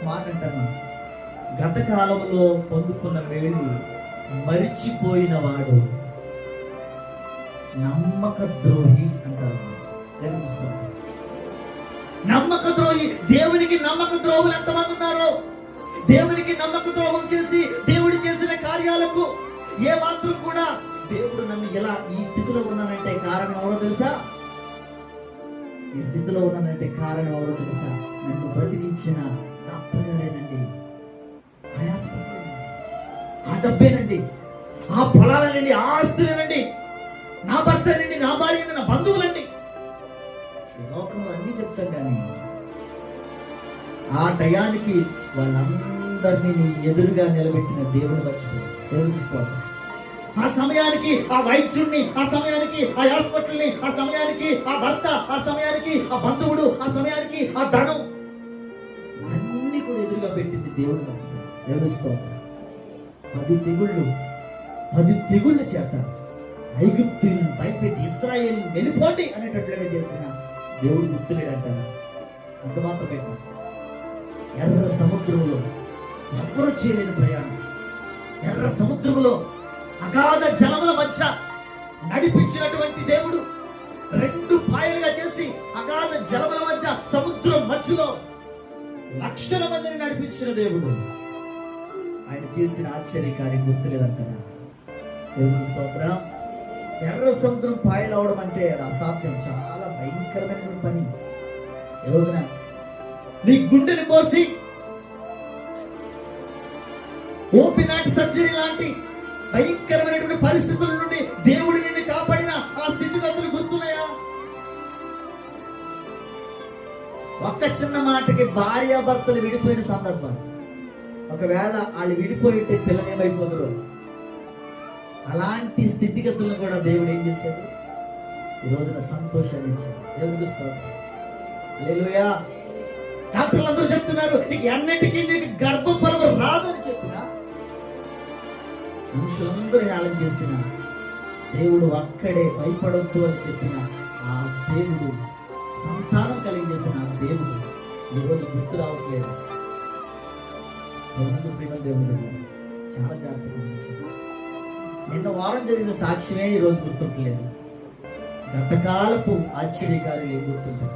మాట అంటాను, గత కాలంలో పొందుకున్న మేలు మరిచిపోయిన వాడు నమ్మక ద్రోహి అంటారు. నమ్మక ద్రోహి. దేవునికి నమ్మక ద్రోహులు ఎంతమంది ఉన్నారు? దేవునికి నమ్మక ద్రోహం చేసి దేవుడు చేసిన కార్యాలకు ఏ మాత్రం కూడా దేవుడు నన్ను ఎలా ఈ స్థితిలో ఉన్నానంటే కారణం ఎవరో తెలుసా? ఈ స్థితిలో ఉన్నానంటే కారణం ఎవరో తెలుసా? నన్ను బ్రతికించిన డాక్టర్ గారేనండి, ఆ డబ్బేనండి, ఆ పొలాలనండి, ఆ ఆస్తులేనండి, నా భర్తనండి, నా భార్య, నా బంధువులండి, లోకంలో అన్ని చెప్తాను. కానీ ఆ టయానికి వాళ్ళందరినీ నీ ఎదురుగా నిలబెట్టిన దేవుని మర్చిపోయి దేవునికి స్తోత్రం. ఆ సమయానికి ఆ వైద్యుడిని, ఆ సమయానికి ఆ హాస్పిటల్ని, ఆ సమయానికి ఆ భర్త, ఆ సమయానికి ఆ బంధువుడు, ఆ సమయానికి ఆ ధనం అన్ని కూడా ఎదురుగా పెట్టింది దేవుని మర్చిపోయి దేవుని స్తోత్రం. 10 తెగుళ్ళ చేత ఐగుప్తుని భయపెట్టి ఇశ్రాయేలు వెళ్ళిపోండి అనేటట్లుగా చేసిన దేవుడు గుర్తులేడు అంటారా? అంత మాత్రమే కాదు, ఎర్ర సముద్రంలో ఎవ్వరూ చేయలేని ప్రయాణం, ఎర్ర సముద్రంలో అగాధ జలముల మధ్య నడిపించినటువంటి దేవుడు 2 పాయలుగా చేసి అగాధ జలముల మధ్య సముద్రం మధ్యలో లక్షల మందిని నడిపించిన దేవుడు. ఆయన చేసిన ఆశ్చర్యకార్యం గుర్తులేదంటారా? దేవుని స్తోత్రం. ఎర్ర సముద్రం పాయలు అవడం అంటే అది అసాధ్యం, చాలా భయంకరమైన పని. ఈ రోజున నీ గుండెని కోసి ఓపెన్ హార్ట్ సర్జరీ లాంటి భయంకరమైనటువంటి పరిస్థితుల నుండి దేవుడు నిన్ను కాపాడిన ఆ స్థితిగతులు గుర్తున్నాయా? ఒక్క చిన్న మాటకి భార్యాభర్తలు విడిపోయిన సందర్భం. ఒకవేళ వాళ్ళు విడిపోయితే పిల్లలు ఏమైపోతారు? అలాంటి స్థితిగతులను కూడా దేవుడు ఏం చేశాడు? ఈ రోజున సంతోషాన్ని ఇచ్చాడు. దేవుడికి స్తోత్రం. హల్లెలూయా. డాక్టర్లు అందరూ చెప్తున్నారు నీకు అన్నిటికీ నీకు గర్భఫలం రాదు అని చెప్పినా, మనుషులందరూ హేళన చేసిన దేవుడు అక్కడే భయపడొద్దు అని చెప్పిన ఆ దేవుడు, సంతానం కలిగజేసిన ఆ దేవుడు ఈరోజు గుర్తు రావట్లేదు. దేవుడు చాలా జాగ్రత్తగా నిన్న వారం జరిగిన సాక్ష్యమే ఈరోజు గుర్తుంటలేదు. గతకాలపు ఆశ్చర్యకారులు ఏం గుర్తుంటారు?